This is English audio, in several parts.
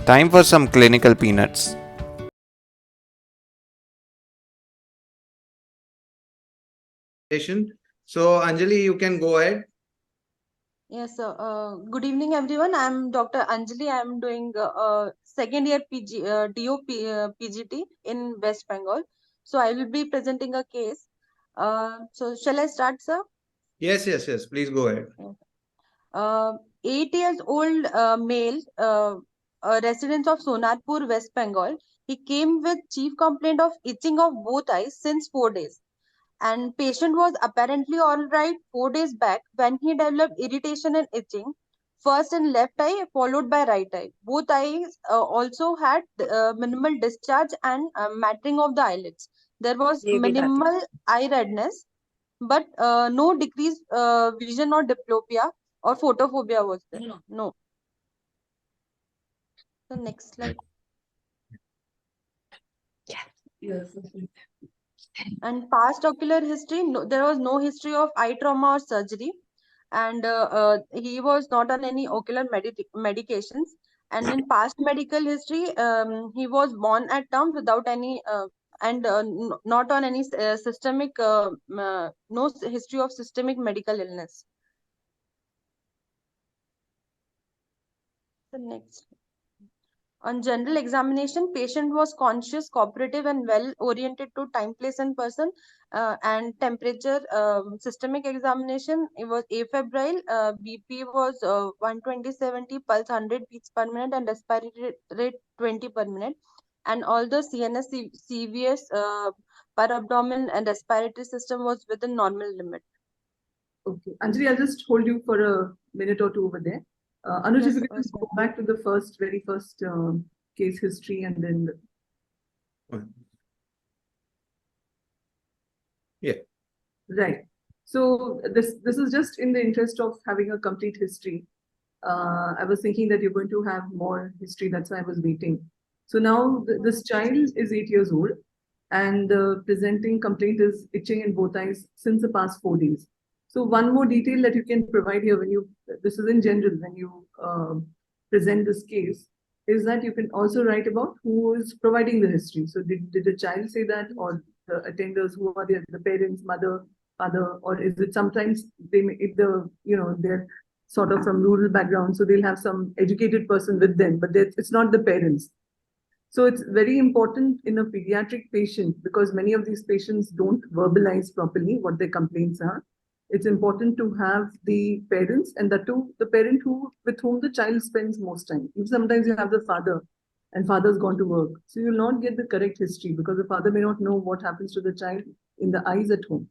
Time for some clinical peanuts. So, Anjali, you can go ahead. Yes, good evening, everyone. I'm Dr. Anjali. I'm doing second year PGT in West Bengal. So I will be presenting a case. So shall I start, sir? Yes. Please go ahead. Uh, 8 years old male, a resident of Sonarpur, West Bengal. He came with chief complaint of itching of both eyes since 4 days. And patient was apparently all right 4 days back when he developed irritation and itching, first in left eye followed by right eye. Both eyes also had minimal discharge and mattering of the eyelids. There was minimal eye redness, but no decreased vision or diplopia or photophobia was there. No. The next slide. And past ocular history, no, there was no history of eye trauma or surgery, and he was not on any ocular medications. And in past medical history, he was born at term without any and not on any systemic no history of systemic medical illness. The next. On general examination, patient was conscious, cooperative, and well oriented to time, place, and person. And temperature, systemic examination, it was afebrile. BP was 120/70, pulse 100 beats per minute, and respiratory rate 20 per minute. And all the CNS, CVS, per abdomen, and respiratory system was within normal limit. Okay, Anjali, I'll just hold you for a minute or two over there. Anuj, Yes, if you can just go back to the very first case history and then. Yeah. Right. So this is just in the interest of having a complete history. I was thinking that you're going to have more history. That's why I was waiting. So now this child is 8 years old, and the presenting complaint is itching in both eyes since the past 4 days. So one more detail that you can provide here this is in general, when you present this case, is that you can also write about who is providing the history. So did the child say that, or the attenders, who are the parents, mother, father, or is it sometimes if they're sort of from rural background, so they'll have some educated person with them, but it's not the parents. So it's very important in a pediatric patient, because many of these patients don't verbalize properly what their complaints are. It's important to have the parents, and the parent with whom the child spends most time. Sometimes you have the father, and father's gone to work, so you'll not get the correct history because the father may not know what happens to the child in the eyes at home.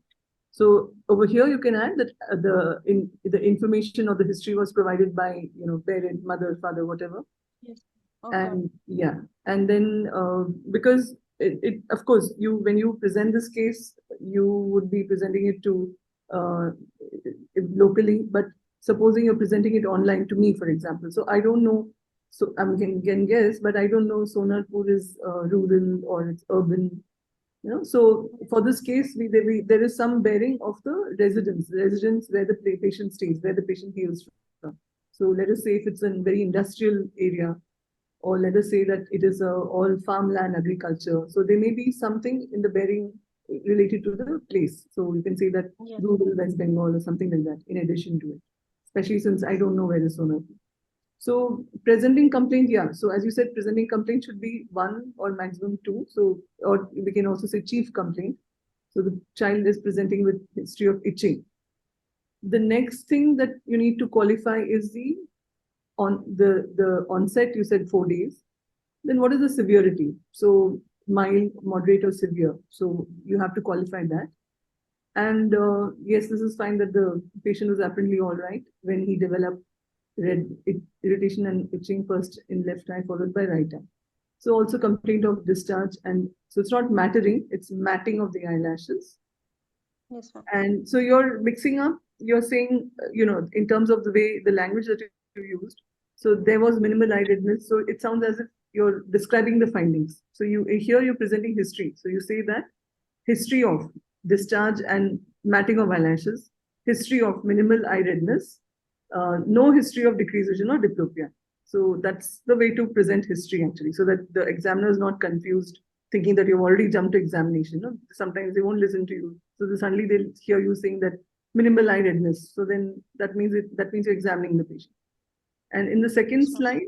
So over here you can add that the information or the history was provided by parent, mother, father, whatever. Yes. Okay. And yeah, and then because it of course when you present this case, you would be presenting it to locally, but supposing you're presenting it online to me, for example, so I don't know. So I can guess, but I don't know Sonarpur is rural or it's urban. So for this case, there is some bearing of the residence where the patient stays, where the patient hails from. So let us say if it's a very industrial area, or let us say that it is all farmland agriculture. So there may be something in the bearing related to the place. So you can say that rural West Bengal or something like that, in addition to it, especially since I don't know where is Sonarpur. So presenting complaint, yeah. So as you said, presenting complaint should be 1 or maximum 2. So, or we can also say chief complaint. So the child is presenting with history of itching. The next thing that you need to qualify is the onset. You said 4 days. Then what is the severity? So mild, moderate, or severe. So you have to qualify that. And yes, this is fine that the patient was apparently all right when he developed irritation and itching first in left eye followed by right eye. So also complaint of discharge, and so it's not mattering, it's matting of the eyelashes. Yes, sir. And so you're mixing up, you're saying, in terms of the way, the language that you used. So there was minimal eye redness. So it sounds as if you're describing the findings. So here you're presenting history. So you say that history of discharge and matting of eyelashes, history of minimal eye redness, no history of decreased vision or diplopia. So that's the way to present history actually, so that the examiner is not confused, thinking that you've already jumped to examination. No? Sometimes they won't listen to you. So suddenly they'll hear you saying that minimal eye redness. So then that means you're examining the patient. And in the second slide,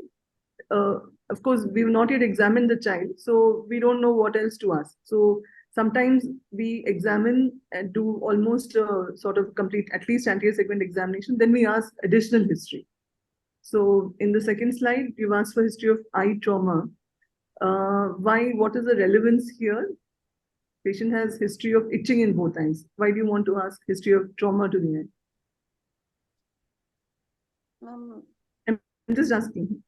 of course, we've not yet examined the child, so we don't know what else to ask. So sometimes we examine and do almost a sort of complete, at least anterior segment examination. Then we ask additional history. So in the second slide, you've asked for history of eye trauma. Why? What is the relevance here? Patient has history of itching in both eyes. Why do you want to ask history of trauma to the eye? I'm just asking.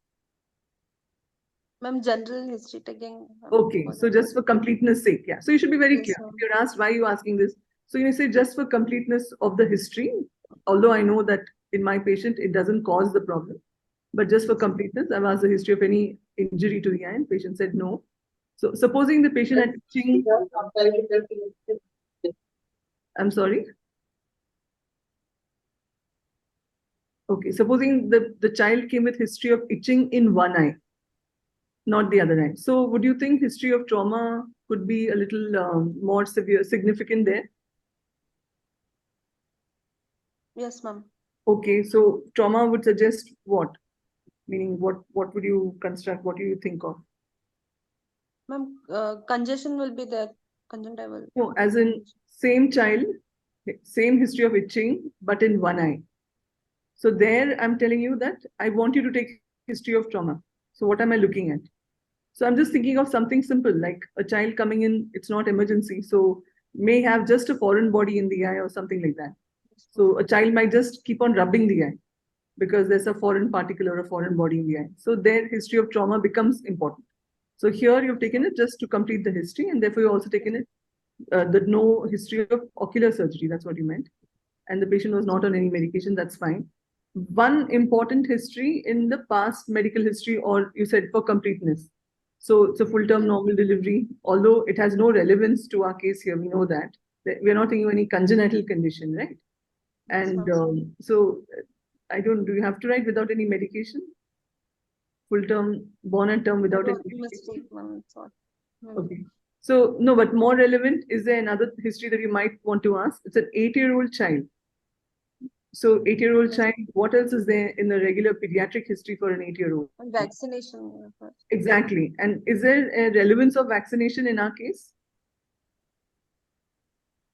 Ma'am, general history taking. Okay, so just for completeness sake, yeah. So you should be very Yes, clear. ma'am. If you're asked why are you asking this, so you say just for completeness of the history, although I know that in my patient it doesn't cause the problem, but just for completeness, I've asked the history of any injury to the eye, and patient said no. So supposing the patient had itching, I'm sorry. Okay, supposing the child came with history of itching in one eye, not the other eye. So would you think history of trauma could be a little more significant there? Yes, ma'am. Okay, so trauma would suggest what? Meaning what would you construct? What do you think of? Ma'am, congestion will be there. Conjunctival. No, as in same child, same history of itching, but in one eye. So there I'm telling you that I want you to take history of trauma. So what am I looking at? So I'm just thinking of something simple, like a child coming in, it's not emergency, so may have just a foreign body in the eye or something like that. So a child might just keep on rubbing the eye because there's a foreign particle or a foreign body in the eye. So their history of trauma becomes important. So here you've taken it just to complete the history, and therefore you've also taken it the no history of ocular surgery. That's what you meant. And the patient was not on any medication. That's fine. One important history in the past medical history, or you said for completeness. So it's a full-term normal delivery, although it has no relevance to our case here. We know that we're not thinking of any congenital condition, right? And so I don't, do you have to write without any medication? Full term, born and term without any medication? Mistake, ma'am. Sorry. Okay. So, no, but more relevant, is there another history that you might want to ask? It's an 8-year-old child. So 8-year-old child, what else is there in the regular pediatric history for an 8-year-old? Vaccination. Exactly. And is there a relevance of vaccination in our case?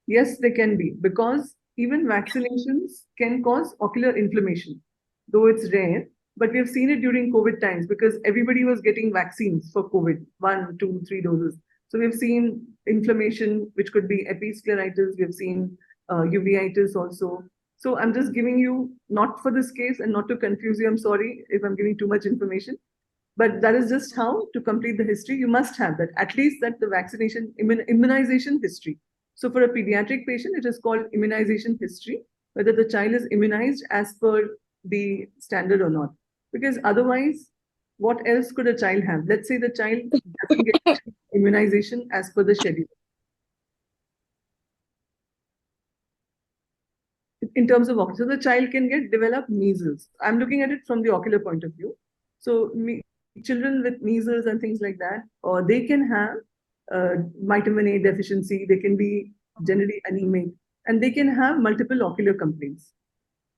Yes, they can be, because even vaccinations can cause ocular inflammation, though it's rare. But we have seen it during COVID times because everybody was getting vaccines for COVID, 1, 2, 3 doses. So we've seen inflammation, which could be episcleritis. We've seen uveitis also. So I'm just giving you, not for this case and not to confuse you, I'm sorry if I'm giving too much information, but that is just how to complete the history. You must have that, at least that the vaccination, immunization history. So for a pediatric patient, it is called immunization history, whether the child is immunized as per the standard or not. Because otherwise, what else could a child have? Let's say the child doesn't get immunization as per the schedule. In terms of ocular, so the child can develop measles. I'm looking at it from the ocular point of view. So children with measles and things like that, or they can have vitamin A deficiency, they can be generally anemic, and they can have multiple ocular complaints.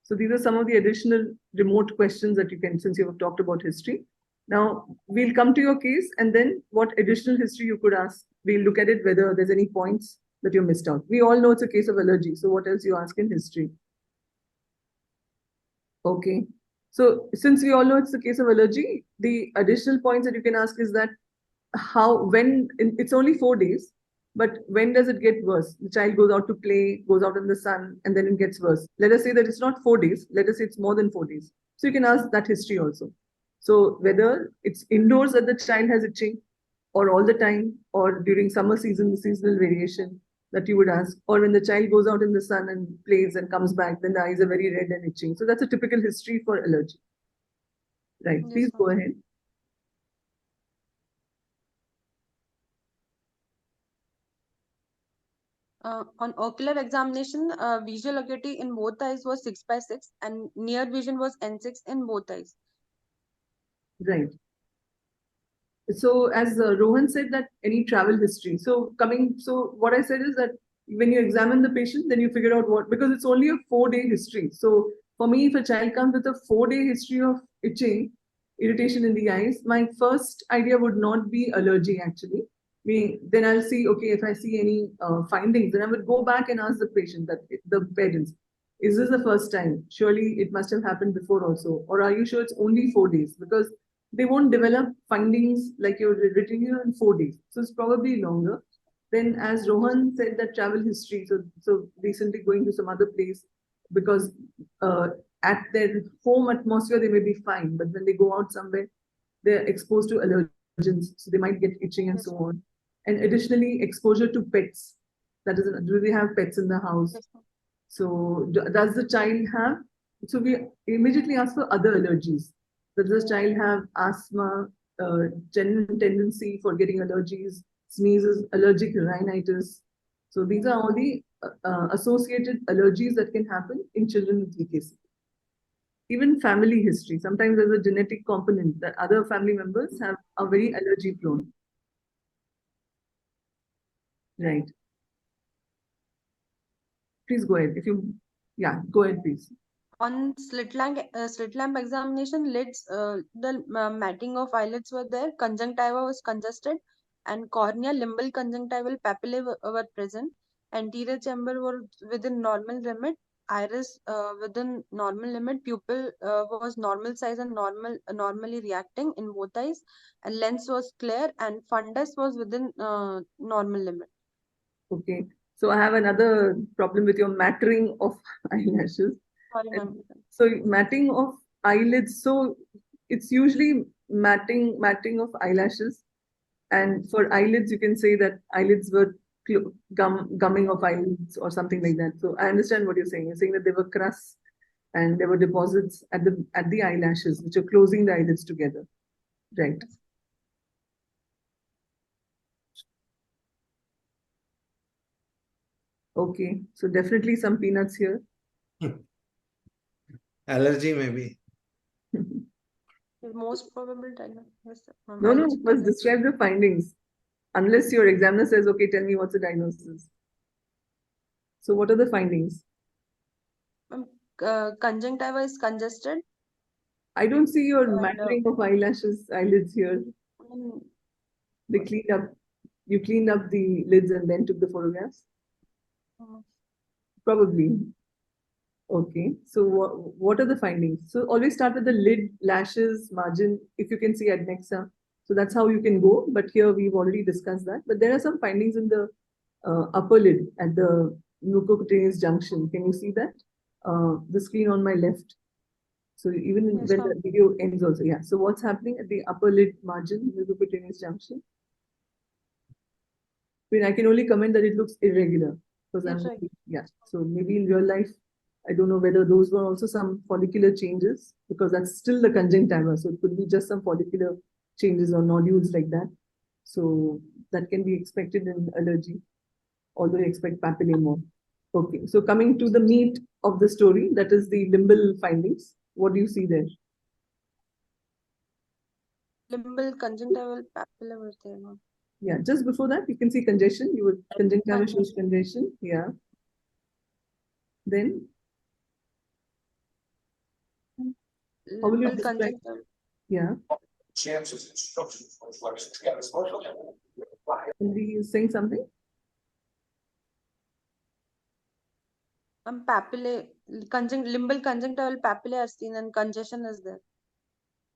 So these are some of the additional remote questions that you can, since you have talked about history. Now we'll come to your case, and then what additional history you could ask. We'll look at it whether there's any points that you missed out. We all know it's a case of allergy. So what else you ask in history? Okay. So since we all know it's the case of allergy, the additional points that you can ask is that it's only 4 days, but when does it get worse? The child goes out to play, goes out in the sun, and then it gets worse. Let us say that it's not 4 days. Let us say it's more than 4 days. So you can ask that history also. So whether it's indoors that the child has itching, or all the time, or during summer season, the seasonal variation that you would ask, or when the child goes out in the sun and plays and comes back, then the eyes are very red and itching. So that's a typical history for allergy. Right, Yes, please go ahead. On ocular examination, visual acuity in both eyes was 6/6 and near vision was N6 in both eyes. Right. So as Rohan said that any travel history. So what I said is that when you examine the patient, then you figure out what, because it's only a 4-day history. So for me, if a child comes with a 4-day history of itching, irritation in the eyes, my first idea would not be allergy actually. Then I'll see, okay, if I see any findings, then I would go back and ask the patient, the parents, is this the first time? Surely it must have happened before also. Or are you sure it's only 4 days? Because they won't develop findings like you're written here in 4 days. So it's probably longer. Then, as Rohan said, that travel history. So recently going to some other place, because at their home atmosphere they may be fine, but when they go out somewhere, they're exposed to allergens, so they might get itching and so on. And additionally, exposure to pets. That is, do they have pets in the house? So does the child have? So we immediately ask for other allergies. Does the child have asthma, genuine tendency for getting allergies, sneezes, allergic rhinitis? So these are all the associated allergies that can happen in children with VKC. Even family history. Sometimes there's a genetic component that other family members are very allergy prone. Right. Please go ahead. Go ahead, please. On slit lamp examination, lids, the matting of eyelids were there, conjunctiva was congested, and cornea, limbal conjunctival papillae were present. Anterior chamber were within normal limit, iris within normal limit, pupil was normal size and normally reacting in both eyes, and lens was clear, and fundus was within normal limit. Okay. So I have another problem with your mattering of eyelashes. Sorry, ma'am. So matting of eyelids. So it's usually matting of eyelashes. And for eyelids, you can say that eyelids were gumming of eyelids or something like that. So I understand what you're saying. You're saying that there were crusts and there were deposits at the eyelashes, which are closing the eyelids together. Right. Okay. So definitely some peanuts here. Allergy maybe. The most probable diagnosis. No, first describe the findings. Unless your examiner says, okay, tell me what's the diagnosis. So what are the findings? Conjunctiva is congested. I don't see your mattering of eyelids here. They cleaned up. You cleaned up the lids and then took the photographs? Probably. Okay. So what are the findings? So always start with the lid, lashes, margin, if you can see adnexa. So that's how you can go. But here we've already discussed that. But there are some findings in the upper lid at the mucocutaneous junction. Can you see that? The screen on my left. So even when the video ends also. Yeah. So what's happening at the upper lid margin, mucocutaneous junction? I mean, I can only comment that it looks irregular. Because so maybe in real life, I don't know whether those were also some follicular changes, because that's still the conjunctiva. So it could be just some follicular changes or nodules like that. So that can be expected in allergy, although you expect papillae more. Okay, so coming to the meat of the story, that is the limbal findings. What do you see there? Limbal conjunctival papillae were there. Yeah, just before that, you can see congestion. You would conjunctiva shows congestion. Yeah. Then how will you describe? Yeah. Are you saying something? Papillae, limbal conjunctival papillae are seen and congestion is there.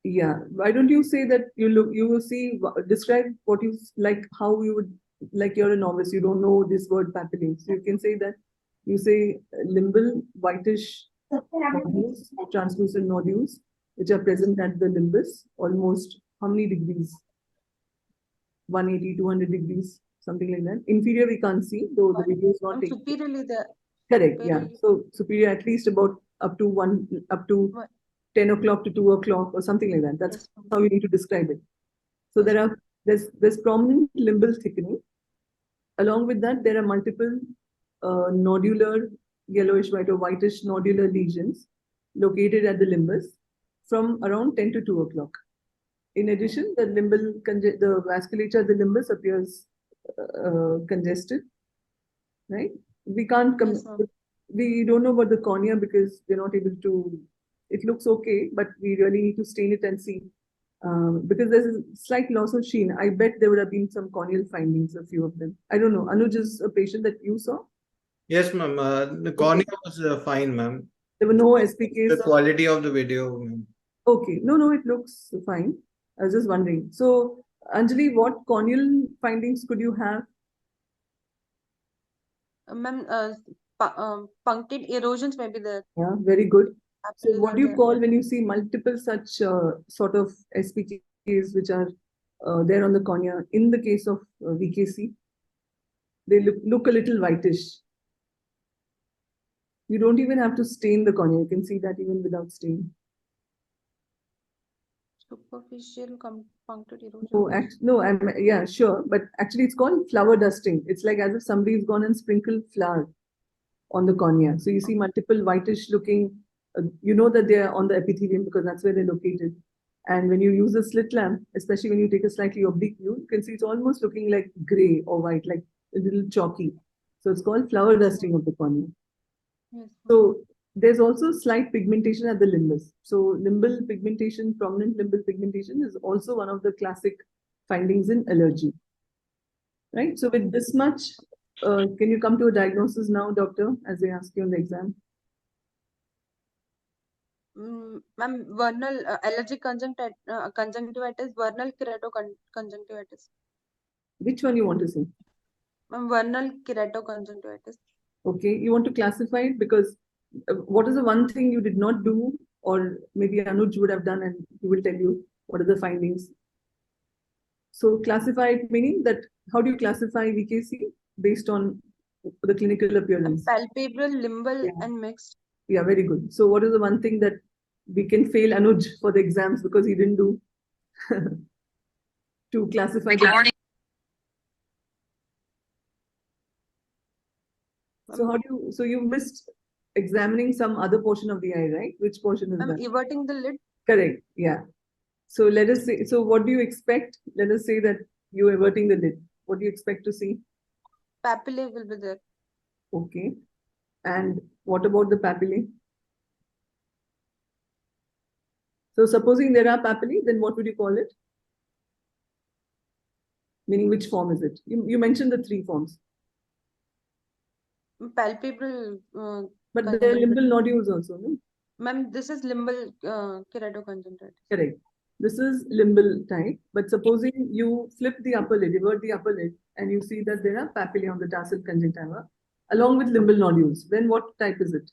Yeah. Why don't you say that you will see, describe what you like, how you would, like you're a novice, you don't know this word papillae. So you can say that you say limbal whitish nodules, translucent nodules, which are present at the limbus, almost how many degrees? 180, 200 degrees, something like that. Inferior we can't see, though the video is not taken. Superiorly there. Correct, yeah. So superior at least about up to 10 o'clock to 2 o'clock or something like that. That's how you need to describe it. So there's prominent limbal thickening. Along with that, there are multiple nodular yellowish white or whitish nodular lesions located at the limbus from around 10 to 2 o'clock. In addition, the the vasculature of the limbus appears congested, right? We can't Yes, ma'am. we don't know about the cornea because we're not able to. It looks okay, but we really need to stain it and see. Because there's a slight loss of sheen. I bet there would have been some corneal findings, a few of them. I don't know. Anuj is a patient that you saw. Yes, ma'am. The cornea was fine, ma'am. There were no The SPKs. quality of the video, ma'am. Okay. No, it looks fine. I was just wondering. So, Anjali, what corneal findings could you have? Ma'am, punctate erosions may be there. Yeah, very good. So, Papillae what are do you there. call when you see multiple such sort of SPKs which are there on the cornea? In the case of VKC, they look a little whitish. You don't even have to stain the cornea. You can see that even without stain. Superficial punctate erosion. Oh, yeah, sure. But actually, it's called flower dusting. It's like as if somebody's gone and sprinkled flour on the cornea. So you see multiple whitish looking, you know that they're on the epithelium because that's where they're located. And when you use a slit lamp, especially when you take a slightly oblique view, you can see it's almost looking like gray or white, like a little chalky. So it's called flower dusting of the cornea. Yes. So there's also slight pigmentation at the limbus. So limbal pigmentation, prominent limbal pigmentation is also one of the classic findings in allergy. Right? So with this much, can you come to a diagnosis now, doctor, as they ask you on the exam? Ma'am, vernal allergic conjunctivitis, vernal keratoconjunctivitis. Which one you want to say? Ma'am, vernal keratoconjunctivitis. Okay, you want to classify it because what is the one thing you did not do, or maybe Anuj would have done, and he will tell you what are the findings. So classify it, meaning that how do you classify VKC based on the clinical appearance? Palpebral, limbal, Yeah. and mixed. Yeah, very good. So what is the one thing that we can fail Anuj for the exams because he didn't do to classify? So how do you, so you missed examining some other portion of the eye, right? Which portion is I'm that? everting the lid. Correct. Yeah. So let us say, so what do you expect? Let us say that you're averting the lid. What do you expect to see? Papillae will be there. Okay. And what about the papillae? So supposing there are papillae, then what would you call it? Meaning which form is it? You mentioned the three forms. Palpebral. But there are limbal nodules also, no? Ma'am, this is limbal keratoconjunctivitis. Correct. This is limbal type. But supposing you flip the upper lid, invert the upper lid, and you see that there are papillae on the tarsal conjunctiva, along with limbal nodules, then what type is it?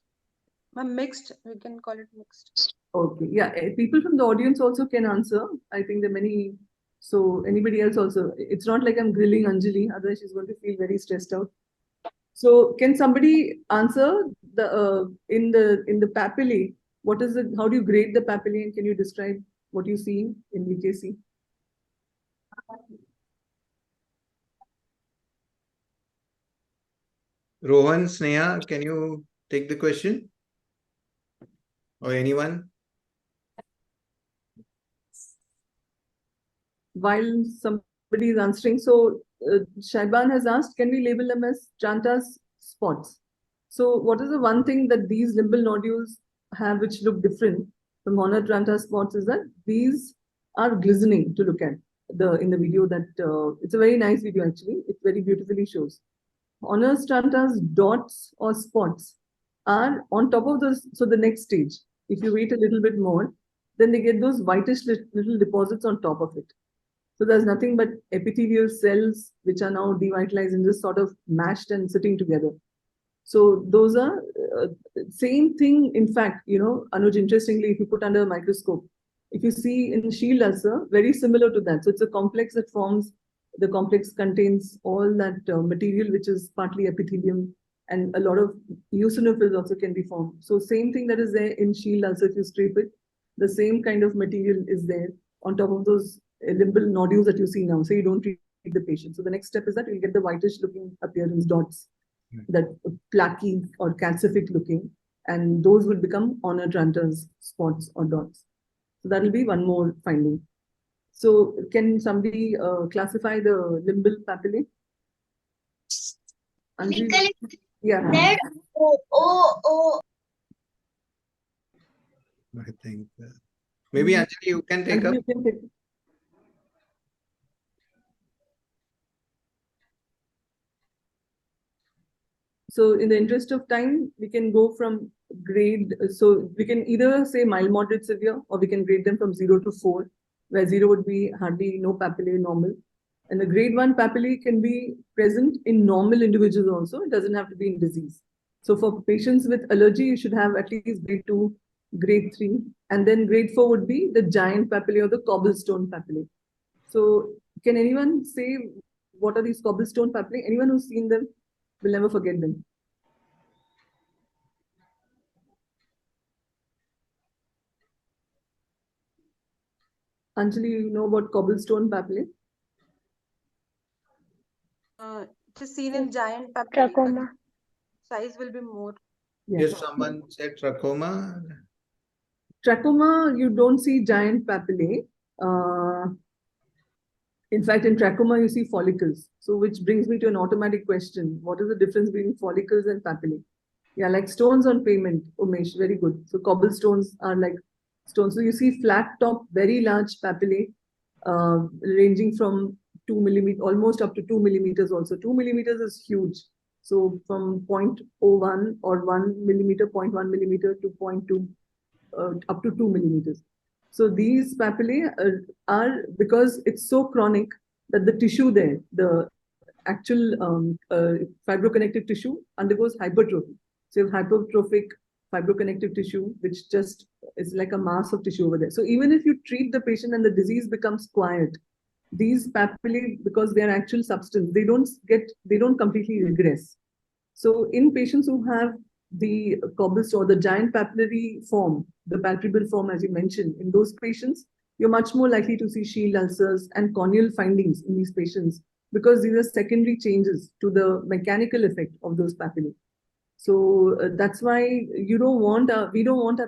Ma'am, mixed. We can call it mixed. Okay. Yeah. People from the audience also can answer. I think there are many. So anybody else also. It's not like I'm grilling Anjali, otherwise she's going to feel very stressed out. So can somebody answer the in the papillae? What is it? How do you grade the papillae? And can you describe what you see in VKC? Rohan, Sneha, can you take the question? Or anyone? While somebody is answering, so Shaiban has asked, can we label them as trantas spots? So what is the one thing that these limbal nodules have which look different from honor trantas spots is that these are glistening to look at in the video that it's a very nice video actually. It very beautifully shows. Honor trantas dots or spots are on top of those. So the next stage, if you wait a little bit more, then they get those whitish little deposits on top of it. So there's nothing but epithelial cells which are now devitalized and just sort of mashed and sitting together. So those are same thing. In fact, Anuj, interestingly, if you put under a microscope, if you see in shield ulcer, very similar to that. So it's a complex that forms, the complex contains all that material which is partly epithelium, and a lot of eosinophils also can be formed. So same thing that is there in shield ulcer, if you scrape it, the same kind of material is there on top of those limbal nodules that you see now. So you don't treat the patient. So the next step is that you'll get the whitish looking appearance dots, that plaquey or calcific looking, and those will become honor trantas spots or dots. So that will be one more finding. So can somebody classify the limbal papillae? Anjali? Yeah. I think maybe Anjali, you can take up. Anjali, you can take. So in the interest of time, we can go from grade. So we can either say mild, moderate, severe, or we can grade them from 0 to 4, where 0 would be hardly no papillae, normal. And the grade 1 papillae can be present in normal individuals also. It doesn't have to be in disease. So for patients with allergy, you should have at least grade 2, grade 3. And then grade 4 would be the giant papillae or the cobblestone papillae. So can anyone say what are these cobblestone papillae? Anyone who's seen them will never forget them. Anjali, you know about cobblestone papillae? It is seen in giant papillae. Trachoma. Size will be more. Yes, someone said trachoma. Trachoma, you don't see giant papillae. In fact, in trachoma, you see follicles. So, which brings me to an automatic question. What is the difference between follicles and papillae? Yeah, like stones on pavement, Umesh, very good. So, cobblestones are like stones. So, you see flat top, very large papillae, ranging from 2 millimeters, almost up to 2 millimeters also. 2 millimeters is huge. So, from 0.01 or 1 millimeter, 0.1 millimeter to 0.2, up to 2 millimeters. So these papillae are because it's so chronic that the tissue there, the actual fibroconnective tissue undergoes hypertrophy. So you have hypertrophic fibroconnective tissue, which just is like a mass of tissue over there. So even if you treat the patient and the disease becomes quiet, these papillae, because they are actual substance, they don't completely regress. So in patients who have the cobblestone, the giant papillary form, the palpable form, as you mentioned, in those patients, you're much more likely to see shield ulcers and corneal findings in these patients because these are secondary changes to the mechanical effect of those papillae. So that's why we don't want our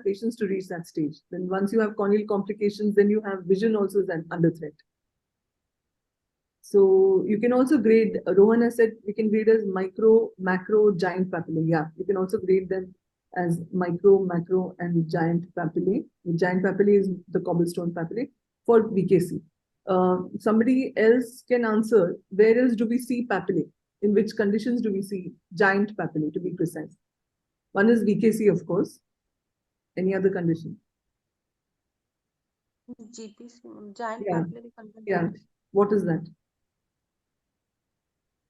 patients to reach that stage. Then once you have corneal complications, then you have vision also is under threat. So you can also grade, Rohan has said, we can grade as micro, macro, giant papillae. Yeah, you can also grade them as micro, macro, and giant papillae. The giant papillae is the cobblestone papillae for VKC. Somebody else can answer, where else do we see papillae? In which conditions do we see giant papillae, to be precise? One is VKC, of course. Any other condition? GPC, giant Yeah. papillary conjunctivitis. Yeah. What is that?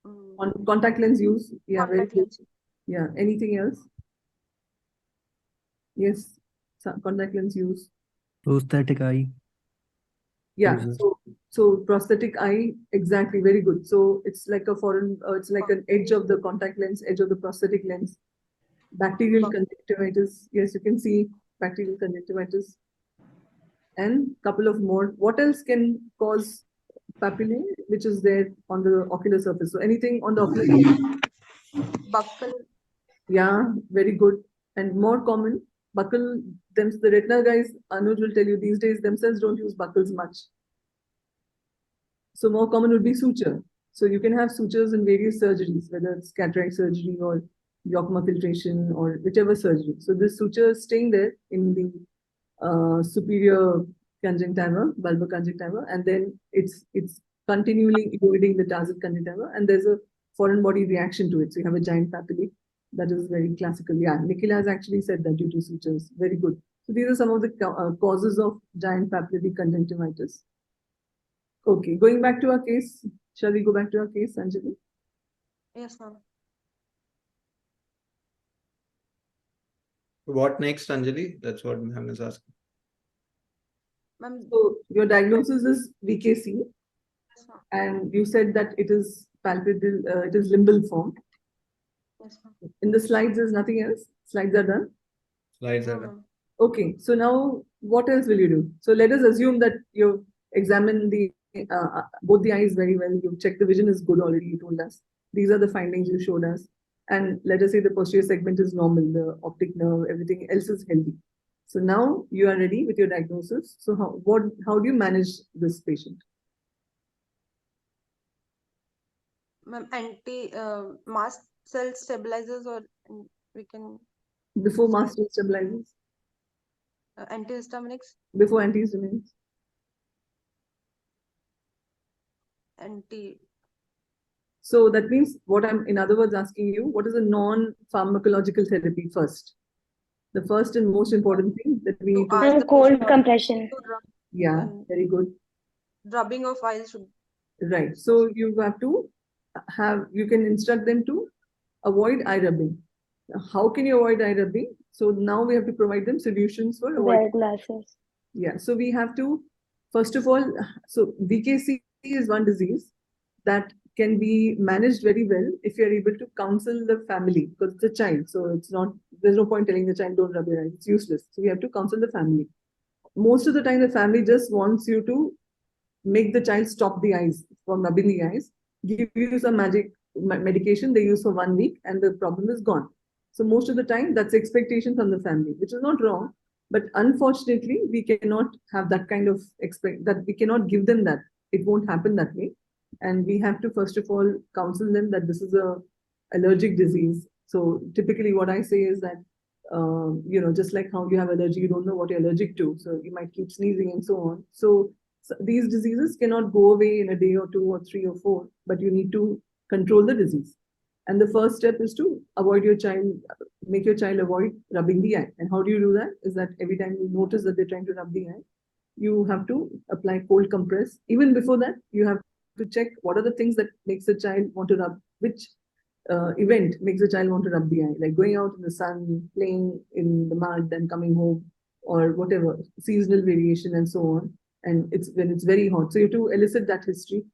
Mm, On contact lens use? Yeah, very contact good. lens. Yeah. Anything else? Yes. Contact lens use. Prosthetic eye. Yeah. Uses. So prosthetic eye, exactly. Very good. So it's like a foreign, it's like an edge of the contact lens, edge of the prosthetic lens. Bacterial conjunctivitis. Yes, you can see bacterial conjunctivitis. And couple of more. What else can cause papillae, which is there on the ocular surface? So anything on the ocular surface? Buccal. Yeah, very good. And more common, buccal, the retinal guys, Anuj will tell you, these days themselves don't use buckles much. So more common would be suture. So you can have sutures in various surgeries, whether it's cataract surgery or glaucoma filtration or whichever surgery. So this suture is staying there in the superior conjunctiva, bulbar conjunctiva, and then it's continually eroding the target conjunctiva, and there's a foreign body reaction to it. So you have a giant papillae. That is very classical. Yeah, Nikhila has actually said that due to sutures. Very good. So these are some of the causes of giant papillary conjunctivitis. Okay, going back to our case. Shall we go back to our case, Anjali? Yes, ma'am. What next, Anjali? That's what ma'am is asking. Ma'am, So your diagnosis is VKC, yes, ma'am. and you said that it is palpable, it is limbal form. Yes, ma'am. In the slides, there's nothing else. Slides are done. Slides No, are done. ma'am. Okay, so now what else will you do? So let us assume that you've examined the both the eyes very well. You've checked the vision is good already. You told us these are the findings you showed us, and let us say the posterior segment is normal, the optic nerve, everything else is healthy. So now you are ready with your diagnosis. So how do you manage this patient? Ma'am, mast cell stabilizers, or we can Before mast cell stabilizers? antihistaminics, Before antihistamines? anti. So that means what I'm, in other words, asking you, what is a non-pharmacological therapy first? The first and most important thing that we need to. ask the Cold patient compression. to rub, Yeah, very good. rubbing of eyes should. Right. So you have to you can instruct them to avoid eye rubbing. How can you avoid eye rubbing? So now we have to provide them solutions for avoiding. Wear glasses. Yeah. So we have to, first of all, so VKC is one disease that can be managed very well if you're able to counsel the family, because it's a child. So it's not, there's no point telling the child don't rub your eyes. It's useless. So we have to counsel the family. Most of the time, the family just wants you to make the child stop the eyes from rubbing the eyes, give you some magic medication they use for 1 week, and the problem is gone. So most of the time, that's expectation from the family, which is not wrong. But unfortunately, we cannot have that kind of that we cannot give them that. It won't happen that way. And we have to, first of all, counsel them that this is a allergic disease. So typically what I say is that, just like how you have allergy, you don't know what you're allergic to. So you might keep sneezing and so on. So these diseases cannot go away in a day or 2 or 3 or 4, but you need to control the disease. And the first step is to make your child avoid rubbing the eye. And how do you do that? Is that every time you notice that they're trying to rub the eye, you have to apply cold compress. Even before that, you have to check what are the things that makes the child want to rub, which event makes the child want to rub the eye, like going out in the sun, playing in the mud and coming home, or whatever, seasonal variation and so on. And it's when it's very hot. So you have to elicit that history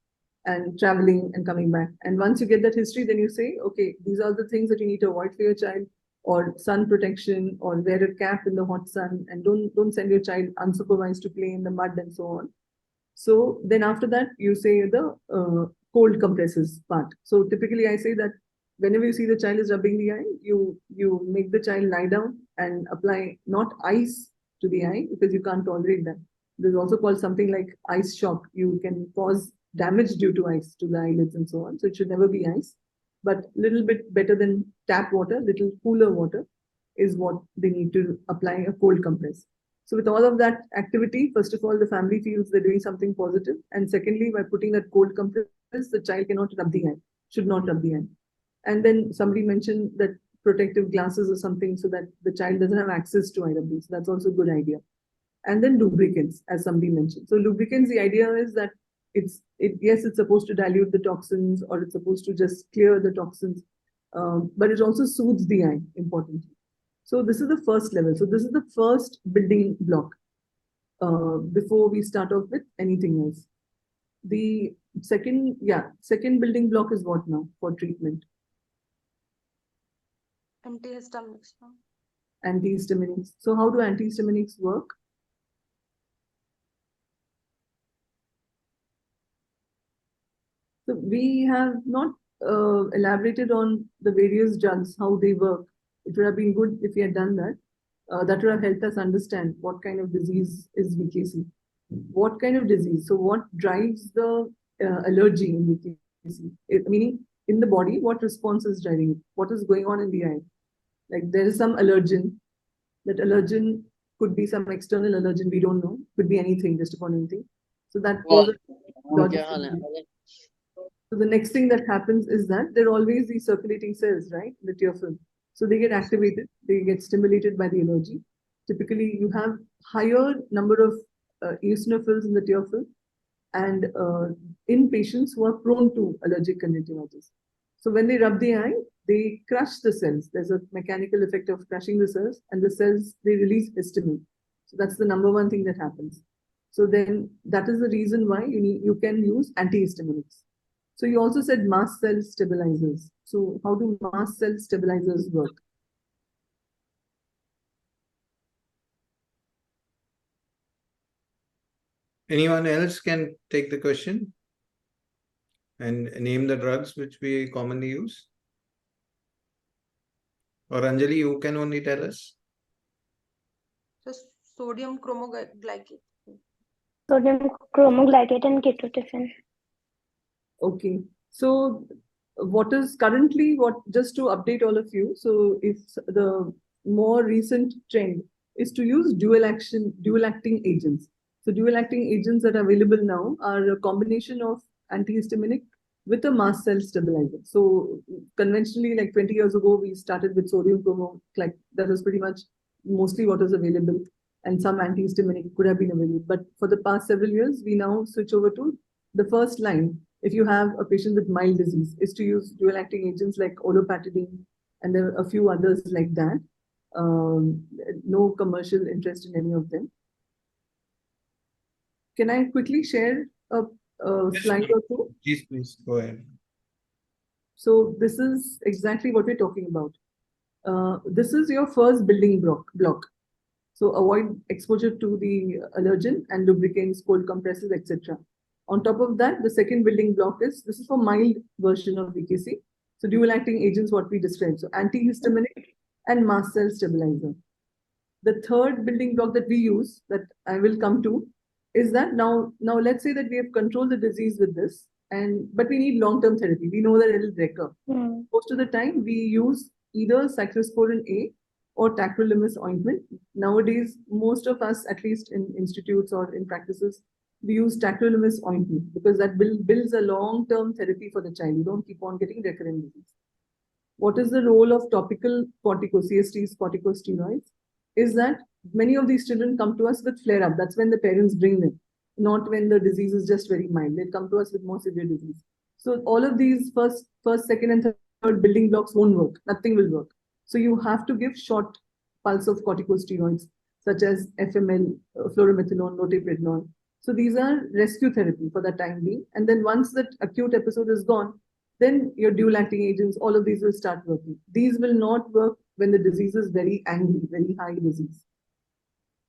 and traveling and coming back. And once you get that history, then you say, okay, these are the things that you need to avoid for your child, or sun protection, or wear a cap in the hot sun, and don't send your child unsupervised to play in the mud and so on. So then after that, you say the cold compresses part. So typically I say that whenever you see the child is rubbing the eye, you make the child lie down and apply not ice to the eye, because you can't tolerate that. There's also called something like ice shock. You can cause damage due to ice to the eyelids and so on. So it should never be ice, but little bit better than tap water, little cooler water is what they need to apply a cold compress. So with all of that activity, first of all, the family feels they're doing something positive. And secondly, by putting that cold compress, the child cannot rub the eye, should not rub the eye. And then somebody mentioned that protective glasses or something so that the child doesn't have access to eye rubbing. So that's also a good idea. And then lubricants, as somebody mentioned. So lubricants, the idea is that yes, it's supposed to dilute the toxins, or it's supposed to just clear the toxins, but it also soothes the eye, importantly. So this is the first level. So this is the first building block before we start off with anything else. The second building block is what now for treatment? Antihistaminics. Antihistaminics. So how do antihistaminics work? So we have not elaborated on the various drugs, how they work. It would have been good if we had done that. That would have helped us understand what kind of disease is VKC. What kind of disease? So what drives the allergy in VKC? Meaning in the body, what response is driving it? What is going on in the eye? Like there is some allergen. That allergen could be some external allergen, we don't know. Could be anything, just upon anything. So that goes. So the next thing that happens is that there are always these circulating cells, right? The tear film. So they get activated, they get stimulated by the allergy. Typically, you have higher number of eosinophils in the tear film, and in patients who are prone to allergic conjunctivitis. So when they rub the eye, they crush the cells. There's a mechanical effect of crushing the cells, and the cells, they release histamine. So that's the number one thing that happens. So then that is the reason why you can use antihistaminics. So you also said mast cell stabilizers. So how do mast cell stabilizers work? Anyone else can take the question and name the drugs which we commonly use? Or Anjali, you can only tell us. So sodium chromoglycate. Sodium chromoglycate and ketotifen. Okay. So what is currently just to update all of you, so if the more recent trend is to use dual acting agents. So dual acting agents that are available now are a combination of antihistaminic with a mast cell stabilizer. So conventionally, like 20 years ago, we started with sodium chromoglycate. That was pretty much mostly what was available, and some antihistaminic could have been available. But for the past several years, we now switch over to the first line. If you have a patient with mild disease, is to use dual acting agents like oloapatdine, and there are a few others like that. No commercial interest in any of them. Can I quickly share a slide or two? Please go ahead. So this is exactly what we're talking about. This is your first building block. So avoid exposure to the allergen and lubricants, cold compresses, etc. On top of that, the second building block this is for mild version of VKC. So dual acting agents, what we described. So antihistaminic and mast cell stabilizer. The third building block that we use, that I will come to, is that now let's say that we have controlled the disease with this, but we need long-term therapy. We know that it will recur. Most of the time we use either cyclosporin A or tacrolimus ointment. Nowadays, most of us, at least in institutes or in practices, we use tacrolimus ointment because that builds a long-term therapy for the child. You don't keep on getting recurrent disease. What is the role of topical CSTs, corticosteroids? Is that many of these children come to us with flare-up. That's when the parents bring them, not when the disease is just very mild. They come to us with more severe disease. So all of these first, second, and third building blocks won't work. Nothing will work. So you have to give short pulse of corticosteroids, such as FML, fluoromethanol, Lotepred. So these are rescue therapy for the time being. And then once that acute episode is gone, then your dual acting agents, all of these will start working. These will not work when the disease is very angry, very high disease.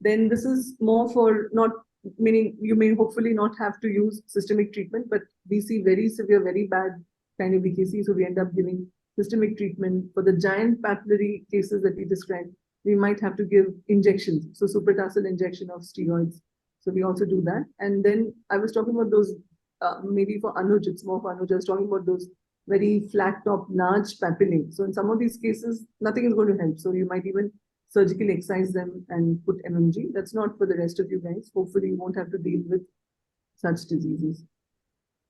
Then this is more for not, meaning you may hopefully not have to use systemic treatment, but we see very severe, very bad kind of VKC. So we end up giving systemic treatment. For the giant papillary cases that we described, we might have to give injections. So supratarsal injection of steroids. So we also do that. And then I was talking about those, maybe for Anuj, it's more for Anuj, I was talking about those very flat top, large papillae. So in some of these cases, nothing is going to help. So you might even surgically excise them and put MMG. That's not for the rest of you guys. Hopefully you won't have to deal with such diseases.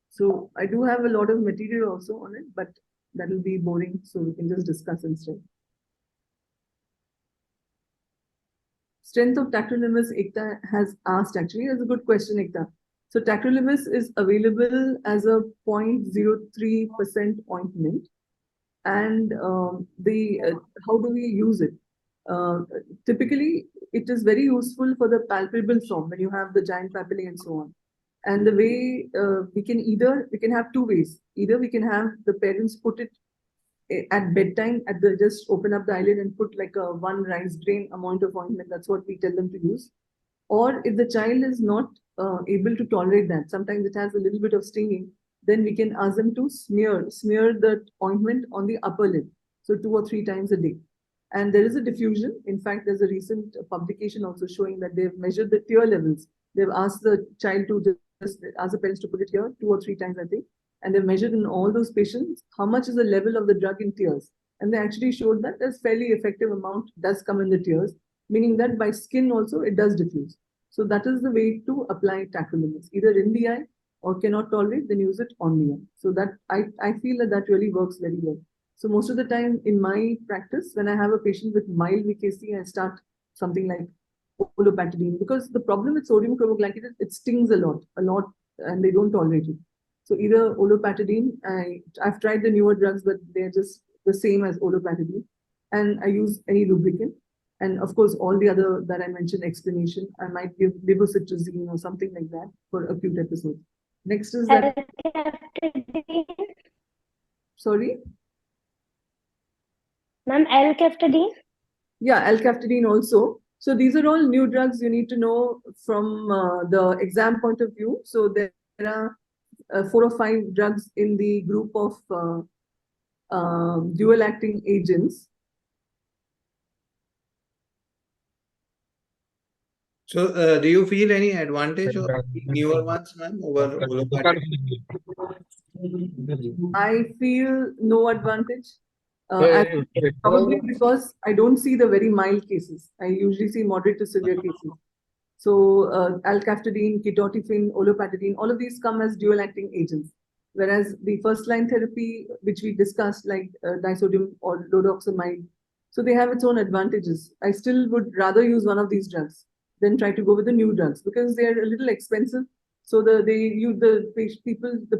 So I do have a lot of material also on it, but that will be boring. So we can just discuss instead. Strength of Tacrolimus, Ekta has asked actually. That's a good question, Ekta. So Tacrolimus is available as a 0.03% ointment. And how do we use it? Typically, it is very useful for the palpable form when you have the giant papillae and so on. And the way we can have two ways. Either we can have the parents put it at bedtime, just open up the eyelid and put like a 1 rice grain amount of ointment. That's what we tell them to use. Or if the child is not able to tolerate that, sometimes it has a little bit of stinging, then we can ask them to smear the ointment on the upper lid. So 2 or 3 times a day. And there is a diffusion. In fact, there's a recent publication also showing that they've measured the tear levels. They've asked the child to just ask the parents to put it here 2 or 3 times, I think. And they've measured in all those patients how much is the level of the drug in tears. And they actually showed that a fairly effective amount does come in the tears, meaning that by skin also it does diffuse. So that is the way to apply tacrolimus, either in the eye or cannot tolerate, then use it on the eye. So that I feel that really works very well. So most of the time in my practice, when I have a patient with mild VKC, I start something like oloapatdine, because the problem with sodium chromoglycate is it stings a lot, and they don't tolerate it. So either oloapatdine, I've tried the newer drugs, but they're just the same as oloapatdine, and I use any lubricant. And of course, all the other that I mentioned, explanation, I might give levocitrazine or something like that for acute episodes. Next is that. Sorry? Ma'am, L-caftadine? Yeah, L-caftadine also. So these are all new drugs you need to know from the exam point of view. So there are 4 or 5 drugs in the group of dual acting agents. So, do you feel any advantage of the newer ones, ma'am, over oloapatdine? I feel no advantage. Probably because I don't see the very mild cases. I usually see moderate to severe cases. So alcaftadine, keratoconjunctivitis, oloapatdine, all of these come as dual acting agents. Whereas the first line therapy, which we discussed, like disodium or lodoxamide, so they have its own advantages. I still would rather use one of these drugs than try to go with the new drugs because they are a little expensive. So the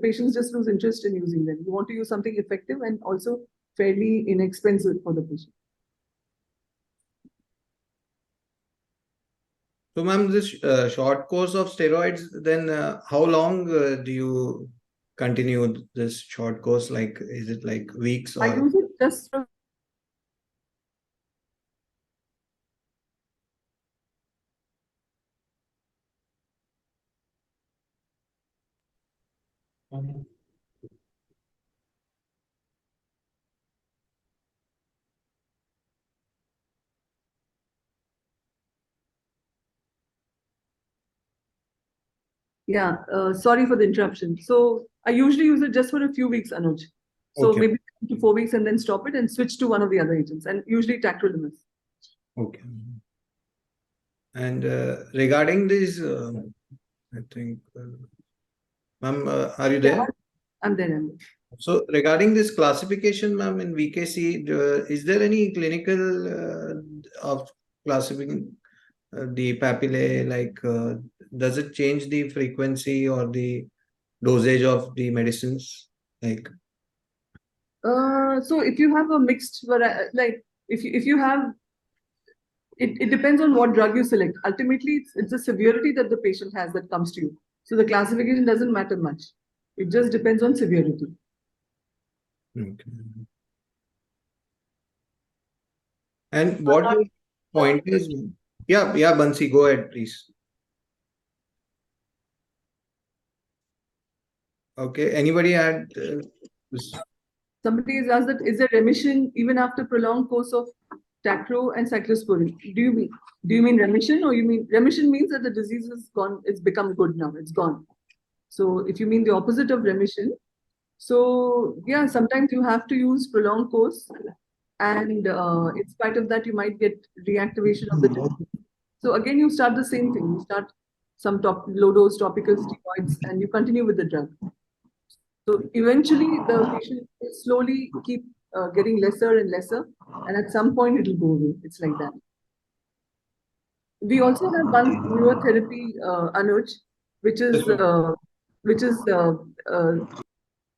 patients just lose interest in using them. You want to use something effective and also fairly inexpensive for the patient. So, ma'am, this short course of steroids, then how long do you continue this short course? Like, is it like weeks I or? use it just for Yeah, sorry for the interruption. So I usually use it just for a few weeks, Anuj. So Okay. maybe 2 to 4 weeks and then stop it and switch to one of the other agents, and usually Tacrolimus. Okay. And regarding this, I think, ma'am, are you there? I'm there. So regarding this classification, ma'am, in VKC, is there any clinical of classifying the papillae? Like, does it change the frequency or the dosage of the medicines? Like, So if you have a mixed like if you have it depends on what drug you select. Ultimately, it's the severity that the patient has that comes to you. So the classification doesn't matter much. It just depends on severity. okay. And what your point is? Yeah, Bansi, go ahead, please. Okay, anybody had this? Somebody has asked that is there remission even after prolonged course of tacro and cyclosporin? Do you mean remission, or you mean remission means that the disease is gone, it's become good now, it's gone. So if you mean the opposite of remission, so yeah, sometimes you have to use prolonged course, and in spite of that, you might get reactivation of the disease. So again, you start the same thing. You start some low dose topical steroids, and you continue with the drug. So eventually, the patient will slowly keep getting lesser and lesser, and at some point, it'll go away. It's like that. We also have one newer therapy, Anuj, which is uh, which is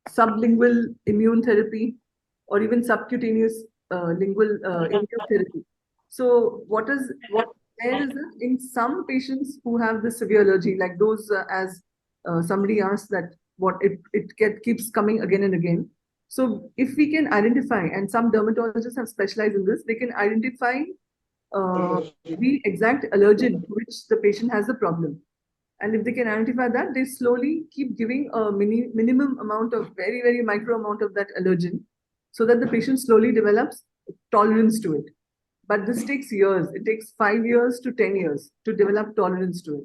sublingual immune therapy, or even subcutaneous lingual immune therapy. So what there is that in some patients who have the severe allergy, like those as somebody asked that what keeps coming again and again. So if we can identify, and some dermatologists have specialized in this, they can identify the exact allergen to which the patient has the problem. And if they can identify that, they slowly keep giving a minimum amount of very, very micro amount of that allergen so that the patient slowly develops tolerance to it. But this takes years. It takes 5 years to 10 years to develop tolerance to it.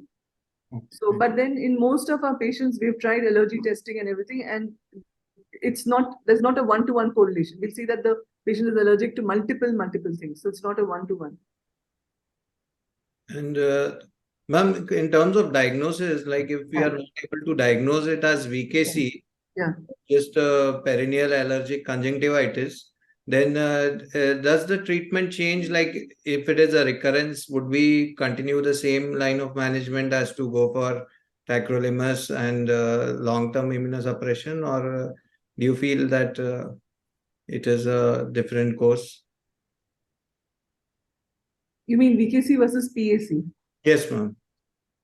So, but then in most of our patients, we've tried allergy testing and everything, and there's not a one-to-one correlation. We'll see that the patient is allergic to multiple things. So it's not a one-to-one. And ma'am, in terms of diagnosis, like if we are not able to diagnose it as VKC, Yeah. just perennial allergic conjunctivitis, then does the treatment change? Like if it is a recurrence, would we continue the same line of management as to go for tacrolimus and long-term immunosuppression, or do you feel that it is a different course? You mean VKC versus PAC? Yes, ma'am.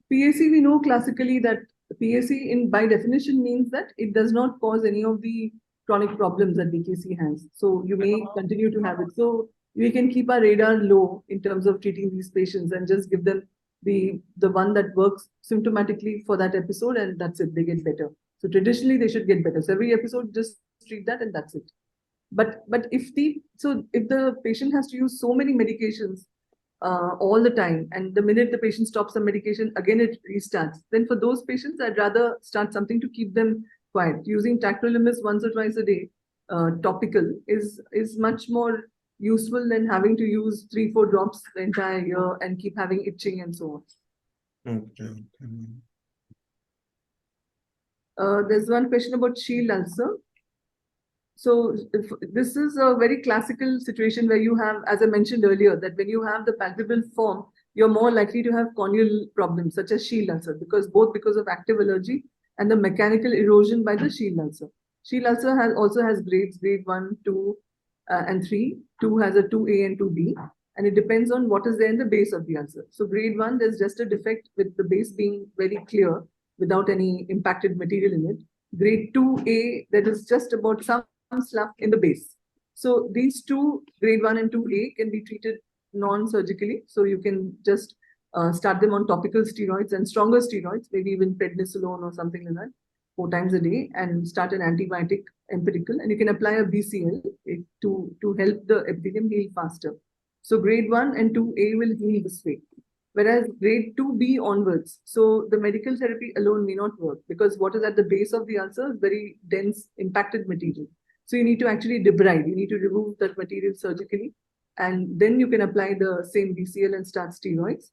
PAC, we know classically that PAC in by definition means that it does not cause any of the chronic problems that VKC has. So you may continue to have it. So we can keep our radar low in terms of treating these patients and just give them the one that works symptomatically for that episode, and that's it. They get better. So traditionally they should get better. So every episode just treat that and that's it. But if the patient has to use so many medications, all the time, and the minute the patient stops the medication, again it restarts. Then for those patients, I'd rather start something to keep them quiet. Using Tacrolimus once or twice a day, topical, is much more useful than having to use 3-4 drops the entire year and keep having itching and so on. Okay. There's one question about shield ulcer. So this is a very classical situation where you have, as I mentioned earlier, that when you have the palpable form, you're more likely to have corneal problems such as shield ulcer, because of active allergy and the mechanical erosion by the shield ulcer. Shield ulcer also has grades, grade 1, 2, and 3. 2 has a 2A and 2B, and it depends on what is there in the base of the ulcer. So grade 1, there's just a defect with the base being very clear without any impacted material in it. Grade 2A, that is just about some slough in the base. So these two, grade 1 and 2A, can be treated non-surgically. So you can just start them on topical steroids and stronger steroids, maybe even prednisolone or something like that, 4 times a day, and start an antibiotic empirical, and you can apply a BCL to help the epithelium heal faster. So grade 1 and 2A will heal this way. Whereas grade 2B onwards, so the medical therapy alone may not work, because what is at the base of the ulcer is very dense impacted material. So you need to actually debride, you need to remove that material surgically, and then you can apply the same BCL and start steroids.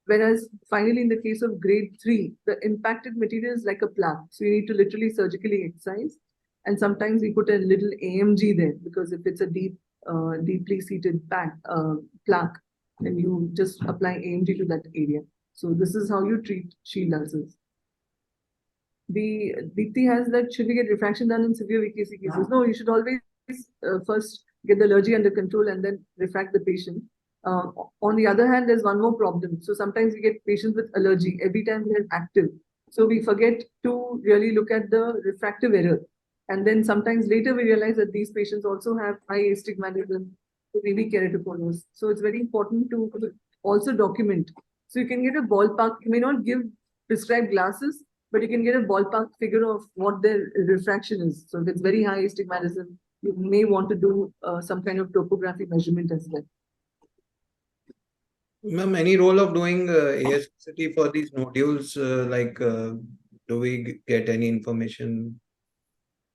Whereas finally, in the case of grade 3, the impacted material is like a plaque. So you need to literally surgically excise. And sometimes we put a little AMG there, because if it's a deeply seated plaque, then you just apply AMG to that area. So this is how you treat shield ulcers. The Deepthi has that, should we get refraction done in severe VKC cases? No, you should always first get the allergy under control and then refract the patient. On the other hand, there's one more problem. So sometimes we get patients with allergy every time they're active. So we forget to really look at the refractive error. And then sometimes later we realize that these patients also have high astigmatism, maybe keratoconus. So it's very important to also document. So you can get a ballpark, you may not give prescribed glasses, but you can get a ballpark figure of what their refraction is. So if it's very high astigmatism, you may want to do some kind of topography measurement as well. Ma'am, any role of doing ASCT for these nodules? Do we get any information?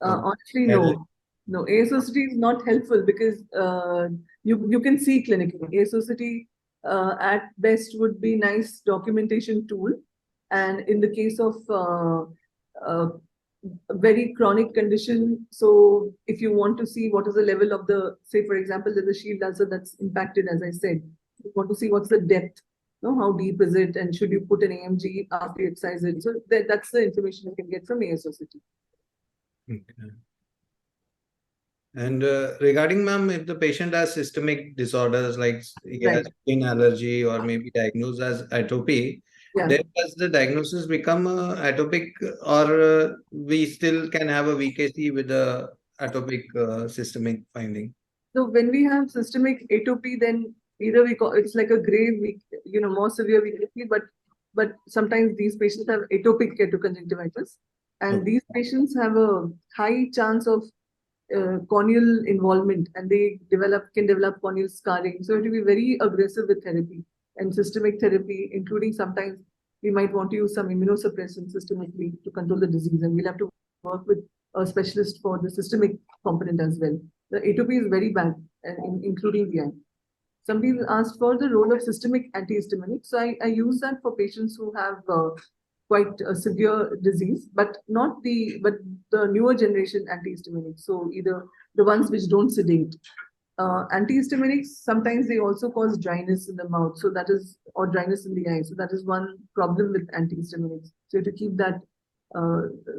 Honestly, no. No, ASOCT is not helpful because you can see clinically. ASOCT at best would be nice documentation tool. And in the case of a very chronic condition, so if you want to see what is the level of the, say for example, there's a shield ulcer that's impacted, as I said, you want to see what's the depth, how deep is it, and should you put an AMG after you excise it. So that's the information you can get from ASOCT. Okay. And regarding, ma'am, if the patient has systemic disorders like he has skin allergy or maybe diagnosed as atopy, then does the diagnosis become atopic, or we still can have a VKC with a atopic systemic finding? So when we have systemic atopy, then either we call it's like a grave, more severe VKC, but sometimes these patients have atopic keratoconjunctivitis, and these patients have a high chance of corneal involvement, and they can develop corneal scarring. So it will be very aggressive with therapy and systemic therapy, including sometimes we might want to use some immunosuppressant systemically to control the disease, and we'll have to work with a specialist for the systemic component as well. The atopy is very bad, including the eye. Somebody asked for the role of systemic antihistaminic. So I use that for patients who have quite a severe disease, but the newer generation antihistaminics. So either the ones which don't sedate. Antihistaminics, sometimes they also cause dryness in the mouth, or dryness in the eye. So that is one problem with antihistaminics. So you have to keep that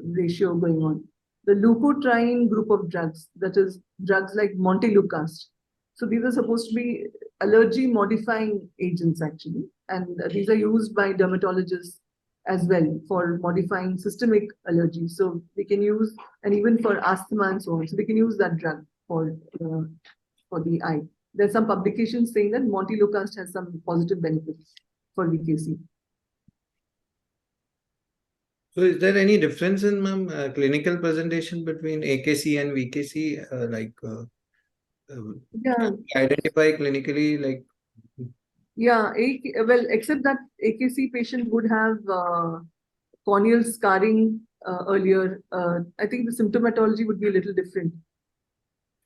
ratio going on. The leukotriene group of drugs, that is drugs like montelukast. So these are supposed to be allergy modifying agents actually, and these are used by dermatologists as well for modifying systemic allergies. So we can use, and even for asthma and so on. So we can use that drug for the eye. There's some publications saying that montelukast has some positive benefits for VKC. So is there any difference in, ma'am, clinical presentation between AKC and VKC? Identify clinically, like Yeah, well, except that AKC patient would have corneal scarring earlier. I think the symptomatology would be a little different.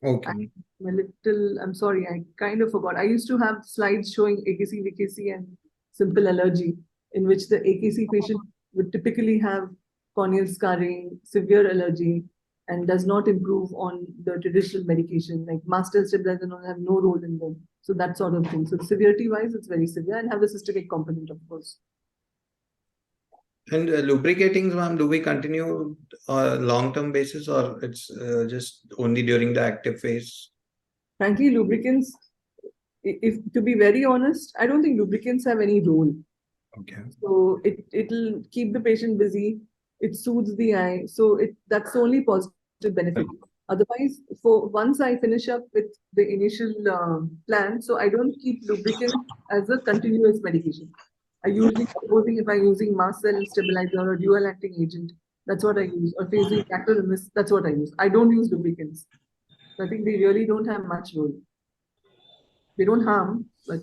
Okay. I'm sorry, I kind of forgot. I used to have slides showing AKC, VKC, and simple allergy, in which the AKC patient would typically have corneal scarring, severe allergy, and does not improve on the traditional medication, like master stabilizer have no role in them. So that sort of thing. So severity wise, it's very severe and have the systemic component, of course. And lubricating, ma'am, do we continue on a long-term basis, or it's just only during the active phase? Frankly, lubricants, if to be very honest, I don't think lubricants have any role. Okay. So it'll keep the patient busy. It soothes the eye. So that's the only positive benefit. Otherwise, for once I finish up with the initial plan, so I don't keep lubricant as a continuous medication. I usually, supposing if I'm using mast cell stabilizer or dual acting agent, that's what I use. Or if I'm using Tacrolimus, that's what I use. I don't use lubricants. So I think they really don't have much role. They don't harm, but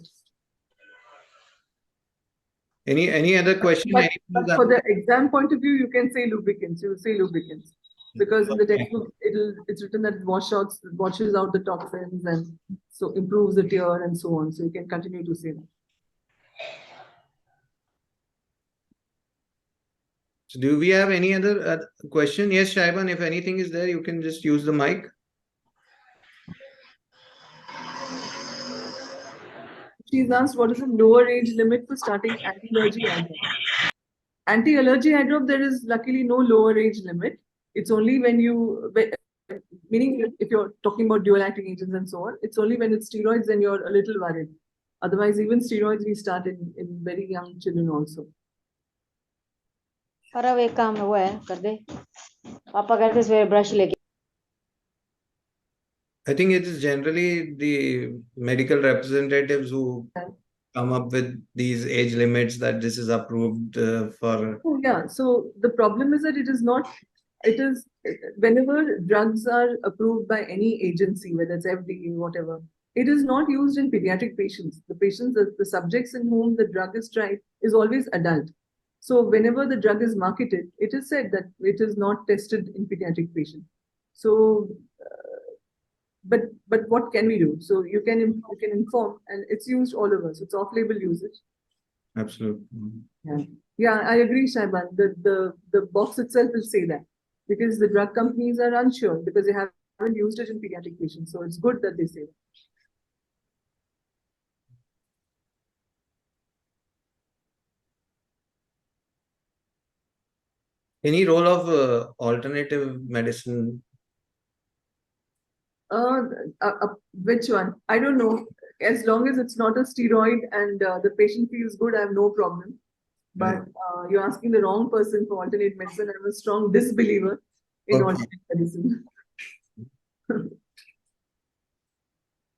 Any other question? But for the exam point of view, you can say lubricants. You will say lubricants because in the textbook it's written that washes out the toxins and so improves the tear and so on. So you can continue to say that. So do we have any other question? Yes, Shaiban, if anything is there, you can just use the mic. She's asked what is the lower age limit for starting anti-allergy eye drop. Anti-allergy eye drop, there is luckily no lower age limit. It's only when you, meaning if you're talking about dual acting agents and so on, it's only when it's steroids then you're a little worried. Otherwise, even steroids we start in very young children also. पर अब एक काम है वो है कर दे पापा कहते सवेरे ब्रश लेके I think it is generally the medical representatives who come up with these age limits that this is approved for. Oh, yeah. So the problem is that it is not, it is whenever drugs are approved by any agency, whether it's FDA, whatever, it is not used in pediatric patients. The patients, the subjects in whom the drug is tried is always adult. So whenever the drug is marketed, it is said that it is not tested in pediatric patients. So, but what can we do? So you can inform, and it's used all over. So it's off-label usage. Absolutely. Yeah, I agree, Shaiban. The box itself will say that because the drug companies are unsure because they haven't used it in pediatric patients. So it's good that they say that. Any role of alternative medicine? Which one? I don't know. As long as it's not a steroid and the patient feels good, I have no problem. But you're asking the wrong person for alternate medicine. I'm a strong disbeliever in alternate medicine.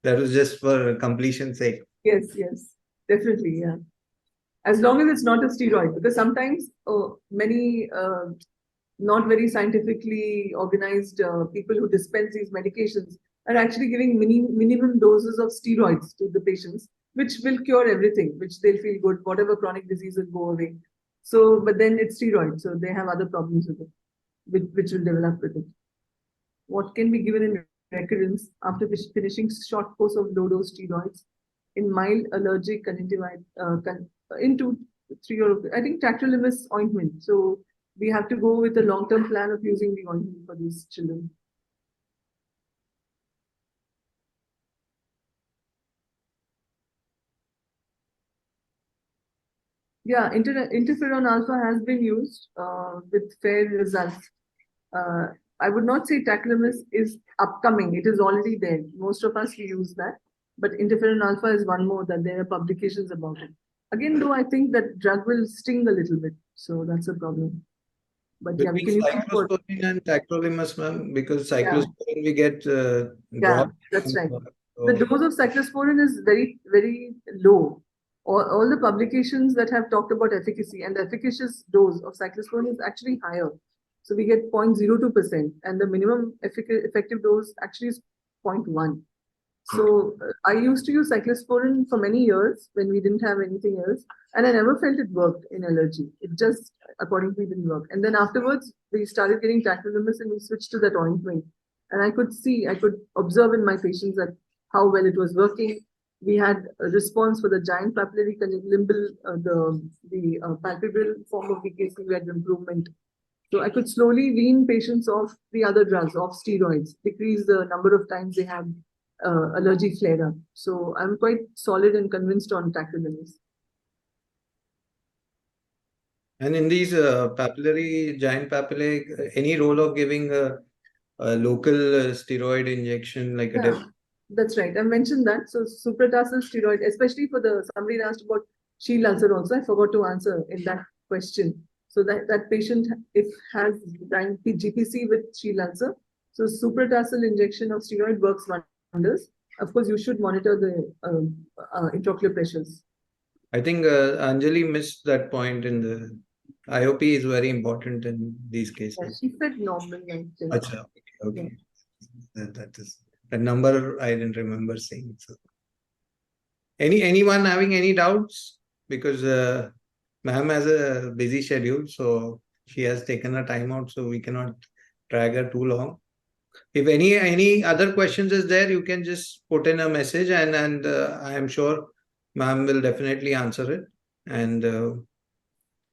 That was just for completion's sake. Yes, definitely, yeah. As long as it's not a steroid, because sometimes many not very scientifically organized people who dispense these medications are actually giving minimum doses of steroids to the patients, which will cure everything, which they'll feel good, whatever chronic disease will go away. So, but then it's steroid, so they have other problems with it, which will develop with it. What can be given in recurrence after finishing short course of low-dose steroids in mild allergic conjunctivitis, in 2, 3 or I think Tacrolimus ointment. So we have to go with a long-term plan of using the ointment for these children. Yeah, interferon alpha has been used with fair results. I would not say Tacrolimus is upcoming. It is already there. Most of us, we use that. But interferon alpha is one more that there are publications about it. Again, though, I think that drug will sting a little bit. So that's a problem. But yeah, we can use cyclosporine and tacrolimus, ma'am, because cyclosporine we get yeah, that's right. The dose of cyclosporine is very, very low. All the publications that have talked about efficacy and the efficacious dose of cyclosporine is actually higher. So we get 0.02%, and the minimum effective dose actually is 0.1. So I used to use cyclosporin for many years when we didn't have anything else, and I never felt it worked in allergy. It just, according to me, didn't work. And then afterwards, we started getting Tacrolimus and we switched to that ointment. And I could observe in my patients that how well it was working. We had a response for the giant papillary limbal, the palpebral form of BKC, we had improvement. So I could slowly wean patients off the other drugs, off steroids, decrease the number of times they have allergy flare up. So I'm quite solid and convinced on Tacrolimus. And in these giant papillae, any role of giving a local steroid injection like a Yeah, that's right. I mentioned that. So supratarsal steroid, especially for somebody asked about shield ulcer also. I forgot to answer in that question. So that patient if has GPC with shield ulcer, so supratarsal injection of steroid works wonders. Of course, you should monitor the intraocular pressures. I think Anjali missed that point in the IOP is very important in these cases. Yeah, she said normal. Achha, okay. That is a number I didn't remember saying. So, anyone having any doubts? Because ma'am has a busy schedule, so she has taken a time out, so we cannot drag her too long. If any other questions is there, you can just put in a message, and I am sure ma'am will definitely answer it. And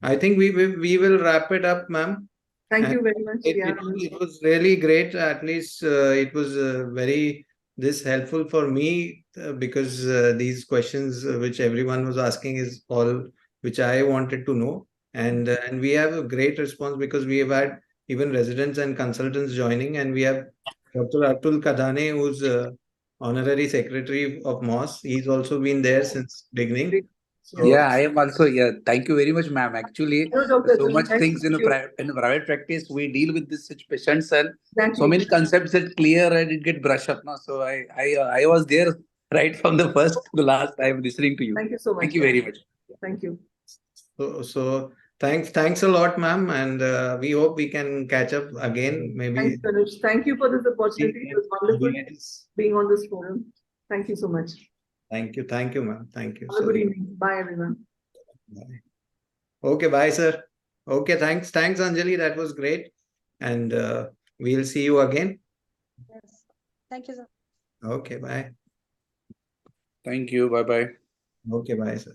I think we will wrap it up, ma'am. Thank you very much. It was really great. At least it was very helpful for me because these questions which everyone was asking is all which I wanted to know, and we have a great response because we have had even residents and consultants joining, and we have Dr. Atul Kadane, who's honorary secretary of MOS. He's also been there since beginning. So, yeah, I am also here. Thank you very much, ma'am. Actually, so much things in a private practice we deal with this such patients and so many concepts that clear and it get brushed up. No, so I was there right from the first to the last. I am listening to you. Thank you so much. Thank you very much. Thank you. So thanks a lot, ma'am, and we hope we can catch up again. Maybe. Thanks, Tanush. Thank you for this opportunity. It was wonderful being on this forum. Thank you so much. Thank you, ma'am. Thank you. Have a good evening. Bye, everyone. Bye. Okay, bye, sir. Okay, thanks, Anjali. That was great, and we'll see you again. Yes. Thank you, sir. Okay, bye. Thank you. Bye bye. Okay, bye, sir.